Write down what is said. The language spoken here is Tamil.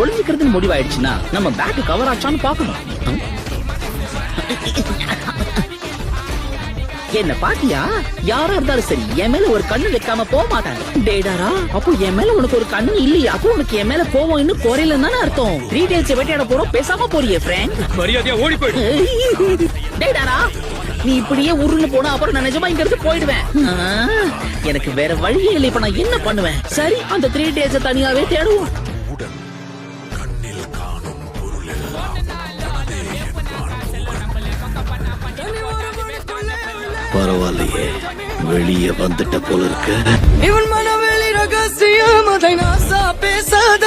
ஒளிஞ்சுக்கிறதுன்னு முடிவாயிடுச்சுன்னா நம்ம பேக் கவர் ஆச்சான்னு பாக்கணும். என்ன பாத்தியா? யாரா இருந்தாலும் சரி என் மேல ஒரு கண்ணு வைக்காம போக மாட்டாங்க. டேடாரா, அப்போ என் மேல உனக்கு ஒரு கண்ணு இல்லையா? அப்போ உனக்கு என் மேல கோவம் இன்னும் குறையலன்னு தானே அர்த்தம். 3 days வேட்டையாட போறோம், பேசாம போறியே ஃப்ரெண்ட். மரியாதையா ஓடி போயிடு. டேடாரா, நீ இப்படியே உருன்னு போனா அப்புறம் நான் நிஜமா இங்க இருந்து போயிடுவேன். எனக்கு வேற வழியே இல்லை. இப்ப நான் என்ன பண்ணுவேன்? சரி, அந்த 3 days தனியாவே தேடுவோம். பரவாயில்லையே, வெளியே வந்துட்ட போல இருக்கு. இவன் மனவெளி ரகசியம் அதை நாசா பேசாத.